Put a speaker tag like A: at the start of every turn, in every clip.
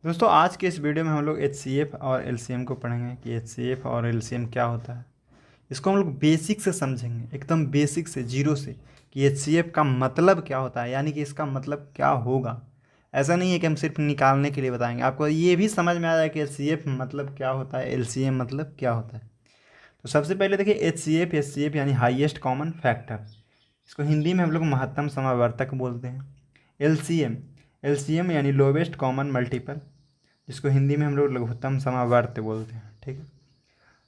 A: दोस्तों आज के इस वीडियो में हम लोग एचसीएफ और एलसीएम को पढ़ेंगे कि एचसीएफ और एलसीएम क्या होता है। इसको हम लोग बेसिक से समझेंगे, एकदम बेसिक से, जीरो से, कि एचसीएफ का मतलब क्या होता है, यानी कि इसका मतलब क्या होगा। ऐसा नहीं है कि हम सिर्फ निकालने के लिए बताएंगे, आपको ये भी समझ में आ जाए कि एचसीएफ मतलब क्या होता है, एलसीएम मतलब क्या होता है। तो सबसे पहले देखिए एचसीएफ यानी हाईएस्ट कॉमन फैक्टर, इसको हिंदी में हम लोग महत्तम समावर्तक बोलते हैं। एलसीएम एलसीएम यानी लोवेस्ट कॉमन मल्टीपल, जिसको हिंदी में हम लोग लघुत्तम समावर्त बोलते हैं। ठीक है,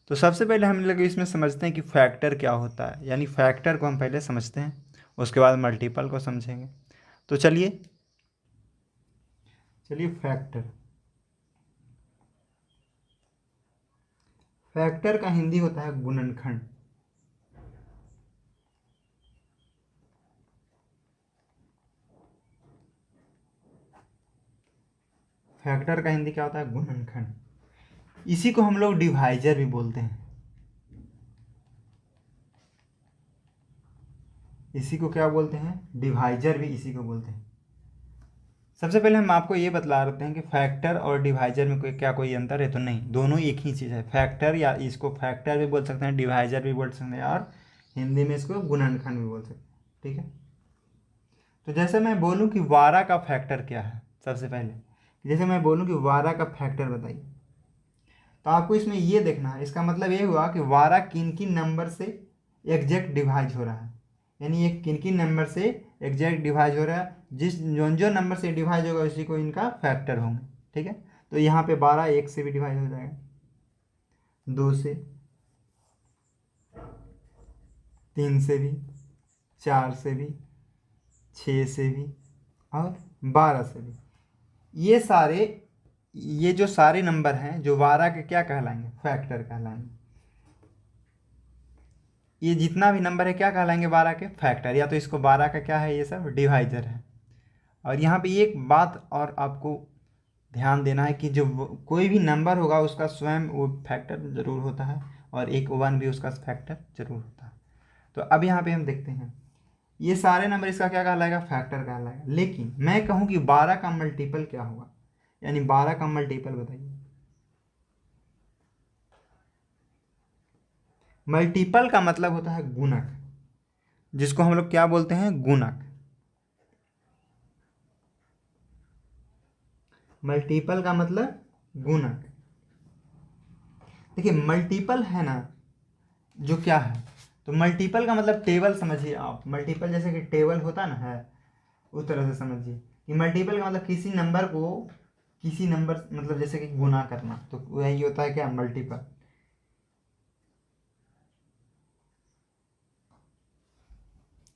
A: तो सबसे पहले हम लोग इसमें समझते हैं कि फैक्टर क्या होता है, यानी फैक्टर को हम पहले समझते हैं, उसके बाद मल्टीपल को समझेंगे। तो चलिए चलिए फैक्टर फैक्टर का हिंदी होता है गुणनखंड। फैक्टर का हिंदी क्या होता है? गुणनखंड। इसी को हम लोग डिवाइजर भी बोलते हैं। इसी को क्या बोलते हैं? डिवाइजर भी इसी को बोलते हैं। सबसे पहले हम आपको ये बतला रहे हैं कि फैक्टर और डिवाइजर में कोई अंतर है? तो नहीं, दोनों एक ही चीज़ है। फैक्टर या इसको फैक्टर भी बोल सकते हैं, डिवाइजर भी बोल सकते हैं, और हिंदी में इसको गुणनखंड भी बोल सकते हैं। ठीक है, तो जैसे मैं बोलूँ कि 12 का फैक्टर क्या है, सबसे पहले जैसे मैं बोलूँ कि 12 का फैक्टर बताइए, तो आपको इसमें ये देखना है। इसका मतलब ये हुआ कि 12 किन किन नंबर से एग्जैक्ट डिवाइड हो रहा है, यानी ये किन किन नंबर से एग्जैक्ट डिवाइड हो रहा है। जिस जो नंबर से डिवाइड होगा उसी को इनका फैक्टर होंगे। ठीक है, तो यहाँ पे 12 एक से भी डिवाइड हो जाएगा, 2 से, 3 से भी, 4 से भी, 6 से भी, और 12 से भी। ये जो सारे नंबर हैं जो 12 के क्या कहलाएंगे? फैक्टर कहलाएंगे। ये जितना भी नंबर है क्या कहलाएंगे? 12 के फैक्टर, या तो इसको 12 का क्या है, ये सब डिवाइजर है। और यहाँ पे एक बात और आपको ध्यान देना है कि जो कोई भी नंबर होगा उसका स्वयं वो फैक्टर जरूर होता है, और एक वन भी उसका फैक्टर जरूर होता है। तो अब यहाँ पे हम देखते हैं ये सारे नंबर इसका क्या कहलाएगा? फैक्टर कहलाएगा। लेकिन मैं कहूँ कि 12 का मल्टीपल क्या होगा, यानी 12 का मल्टीपल बताइए। मल्टीपल का मतलब होता है गुणक, जिसको हम लोग क्या बोलते हैं? गुणक। मल्टीपल का मतलब गुणक। देखिए मल्टीपल है ना, जो क्या है, तो मल्टीपल का मतलब टेबल समझिए आप। मल्टीपल जैसे कि टेबल होता ना है, उस तरह से समझिए कि मल्टीपल का मतलब किसी नंबर को किसी नंबर, मतलब जैसे कि गुना करना, तो वही होता है क्या? मल्टीपल।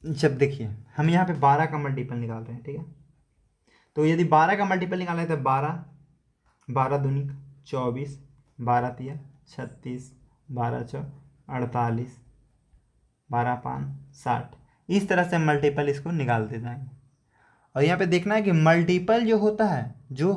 A: जब देखिए हम यहाँ पे 12 का मल्टीपल निकाल रहे हैं, ठीक है, तो यदि 12 का मल्टीपल निकालना है तो 12, 12 दूनी 24, 12 तिया 36, 12 चौ 48, 12 5 60, इस तरह से मल्टीपल इसको निकालते जाएंगे। और यहाँ पे देखना है कि मल्टीपल जो होता है, जो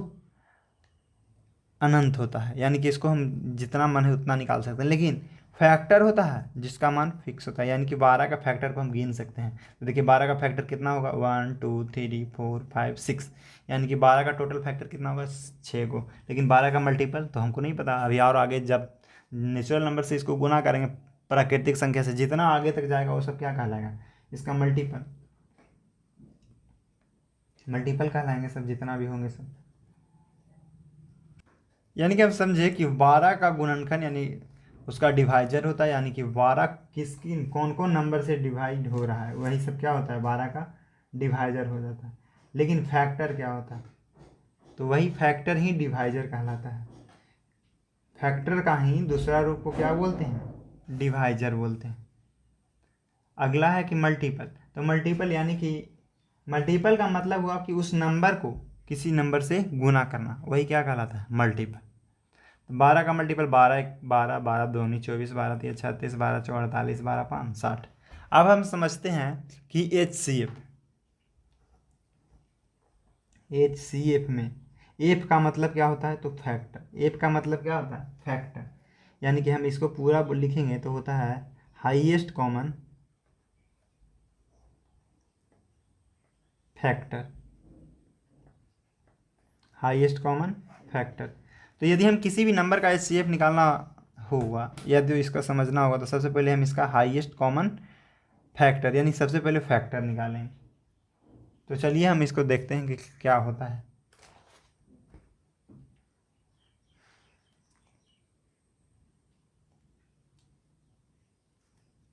A: अनंत होता है, यानी कि इसको हम जितना मन है उतना निकाल सकते हैं। लेकिन फैक्टर होता है जिसका मान फिक्स होता है, यानी कि 12 का फैक्टर को हम गिन सकते हैं। तो देखिए 12 का फैक्टर कितना होगा? 1 2 3 4 5 6, यानी कि 12 का टोटल फैक्टर कितना होगा? 6 को। लेकिन 12 का मल्टीपल तो हमको नहीं पता अभी, और आगे जब नेचुरल नंबर से इसको गुना करेंगे, प्राकृतिक संख्या से, जितना आगे तक जाएगा वो सब क्या कहलाएगा? इसका मल्टीपल। मल्टीपल कहलाएंगे सब, जितना भी होंगे सब। यानी कि आप समझे कि 12 का गुणनखंड यानी उसका डिवाइजर होता है, यानी कि 12 किसकी कौन कौन नंबर से डिवाइड हो रहा है, वही सब क्या होता है? 12 का डिवाइजर हो जाता है। लेकिन फैक्टर क्या होता है? तो वही फैक्टर ही डिवाइजर कहलाता है। फैक्टर का ही दूसरा रूप को क्या बोलते हैं? डिवाइजर बोलते हैं। अगला है कि मल्टीपल। तो मल्टीपल यानी कि मल्टीपल का मतलब हुआ कि उस नंबर को किसी नंबर से गुना करना, वही क्या कहलाता है? मल्टीपल। 12 का मल्टीपल 12 एक 12, 12 दूनी 24, 12 तिया 36, 12 चौ 48, 12 5 60। अब हम समझते हैं कि एच सी एफ में एफ का मतलब क्या होता है? तो फैक्टर। एफ का मतलब क्या होता है? फैक्टर। यानी कि हम इसको पूरा लिखेंगे तो होता है highest common factor. Highest common factor. तो यदि हम किसी भी नंबर का HCF निकालना होगा या तो इसका समझना होगा तो सबसे पहले हम इसका हाईएस्ट कॉमन फैक्टर यानी सबसे पहले फैक्टर निकालेंगे। तो चलिए हम इसको देखते हैं कि क्या होता है।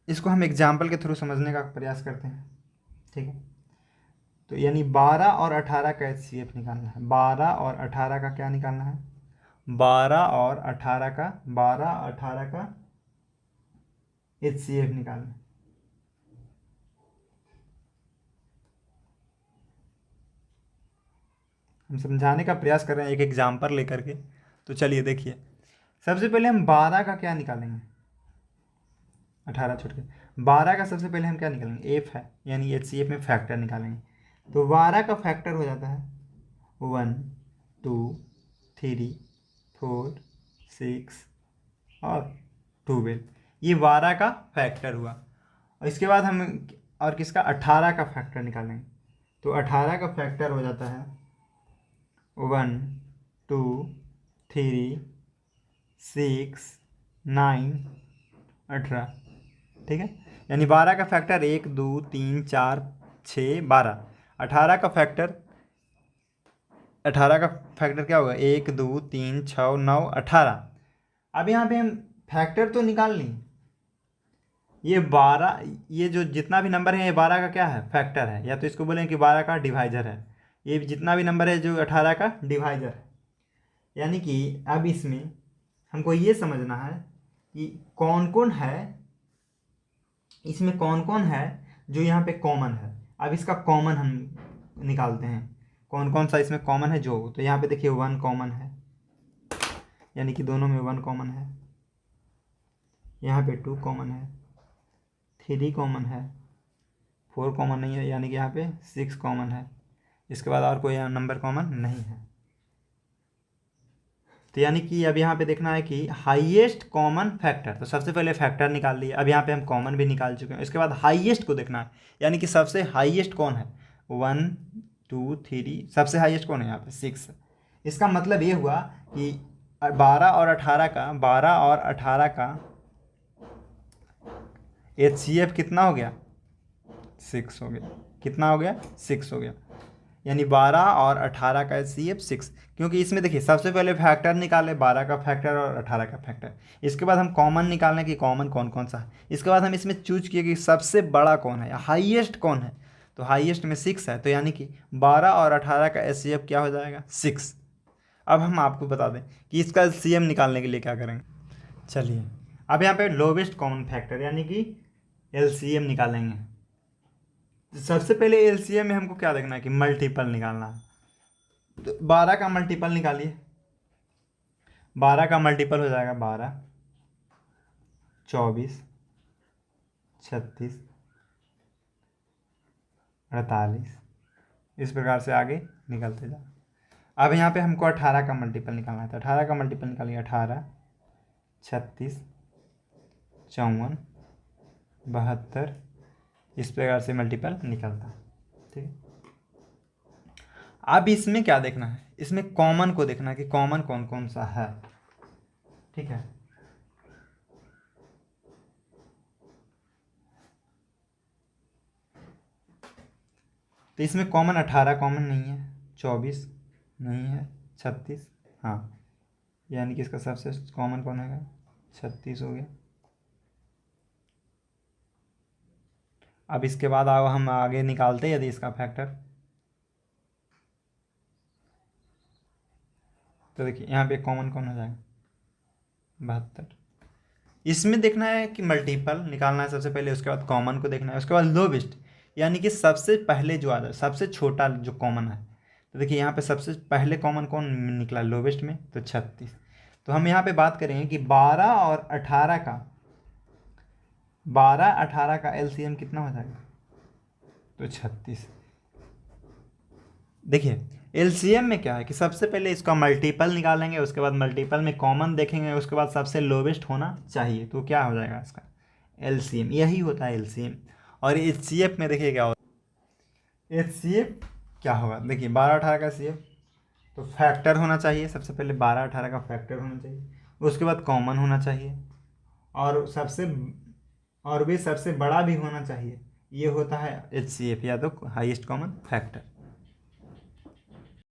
A: इसको हम एग्जाम्पल के थ्रू समझने का प्रयास करते हैं, ठीक है। तो यानी 12 और 18 का HCF निकालना है। 12 और 18 का क्या निकालना है? 12 और 18 का HCF निकालना है। हम समझाने का प्रयास कर रहे हैं एक एग्जाम्पल लेकर के। तो चलिए देखिए, सबसे पहले हम 12 का क्या निकालेंगे? 18 छोड़ के 12 का सबसे पहले हम क्या निकालेंगे? एफ है यानी HCF में फैक्टर निकालेंगे। तो 12 का फैक्टर हो जाता है 1 2 3 4 6 और 12। ये 12 का फैक्टर हुआ। और इसके बाद हम और किसका 18 का फैक्टर निकालेंगे। तो 18 का फैक्टर हो जाता है 1 2 3 6 9 18, ठीक है। यानी 12 का फैक्टर 1 2 3 4 6 12। 18 का फैक्टर क्या होगा? 1 2 3 6 9 18। अब यहाँ पे हम फैक्टर तो निकाल लें, ये 12 ये जो जितना भी नंबर है ये 12 का क्या है? फैक्टर है, या तो इसको बोलें कि 12 का डिवाइजर है। ये जितना भी नंबर है जो 18 का डिवाइजर है। यानी कि अब इसमें हमको ये समझना है कि कौन कौन है, इसमें कौन कौन है जो यहाँ पे कॉमन है। अब इसका कॉमन हम निकालते हैं, कौन कौन सा इसमें कॉमन है जो। तो यहाँ पे देखिए 1 कॉमन है, यानी कि दोनों में 1 कॉमन है। यहाँ पे 2 कॉमन है, 3 कॉमन है, 4 कॉमन नहीं है, यानी कि यहाँ पे 6 कॉमन है। इसके बाद और कोई नंबर कॉमन नहीं है। तो यानी कि अब यहाँ पे देखना है कि हाईएस्ट कॉमन फैक्टर। तो सबसे पहले फैक्टर निकाल लिए, अब यहाँ पे हम कॉमन भी निकाल चुके हैं। इसके बाद हाईएस्ट को देखना है, यानी कि सबसे हाईएस्ट कौन है? 1 2 3, सबसे हाईएस्ट कौन है? यहाँ पे 6। इसका मतलब ये हुआ कि 12 और 18 का HCF कितना हो गया? 6 हो गया। कितना हो गया? 6 हो गया। यानी 12 और 18 का HCF 6। क्योंकि इसमें देखिए सबसे पहले फैक्टर निकाले, 12 का फैक्टर और 18 का फैक्टर। इसके बाद हम कॉमन निकालने की कॉमन कौन कौन सा है। इसके बाद हम इसमें चूज किए कि सबसे बड़ा कौन है या हाईएस्ट कौन है। तो हाईएस्ट में 6 है, तो यानी कि 12 और 18 का HCF क्या हो जाएगा? 6। अब हम आपको बता दें कि इसका LCM निकालने के लिए क्या करेंगे। चलिए अब यहाँ पे लोवेस्ट कॉमन फैक्टर यानी कि LCM निकालेंगे। सबसे पहले LCM में हमको क्या देखना है कि मल्टीपल निकालना है। तो 12 का मल्टीपल निकालिए। 12 का मल्टीपल हो जाएगा 12 24 36 48, इस प्रकार से आगे निकलते जाओ। अब यहाँ पे हमको 18 का मल्टीपल निकालना है। तो 18 का मल्टीपल निकालिए। 18 36 54 72, इस प्रकार से मल्टीपल निकलता है, ठीक है। अब इसमें क्या देखना है? इसमें कॉमन को देखना है कि कॉमन कौन कौन सा है, ठीक है। तो इसमें कॉमन 18 कॉमन नहीं है, 24 नहीं है, 36 हाँ, यानी कि इसका सबसे कॉमन कौन है? 36 हो गया। अब इसके बाद आओ हम आगे निकालते हैं यदि इसका फैक्टर। तो देखिए यहाँ पे कॉमन कौन हो जाएगा? 72। इसमें देखना है कि मल्टीपल निकालना है सबसे पहले, उसके बाद कॉमन को देखना है, उसके बाद लोवेस्ट यानी कि सबसे पहले जो आ जाए, सबसे छोटा जो कॉमन है। तो देखिए यहाँ पे सबसे पहले कॉमन कौन निकला लोवेस्ट में? तो 36। तो हम यहाँ पे बात करेंगे कि 12 और 18 का LCM कितना हो जाएगा? तो 36। देखिए LCM में क्या है कि सबसे पहले इसका मल्टीपल निकालेंगे, उसके बाद मल्टीपल में कॉमन देखेंगे, उसके बाद सबसे लोवेस्ट होना चाहिए। तो क्या हो जाएगा इसका LCM? यही होता है LCM। और HCF में देखिए क्या होता है। HCF क्या होगा? देखिए 12 18 का CF, तो फैक्टर होना चाहिए, सबसे पहले 12 18 का फैक्टर होना चाहिए, उसके बाद कॉमन होना चाहिए, और वे सबसे बड़ा भी होना चाहिए। ये होता है HCF या तो हाईएस्ट कॉमन फैक्टर।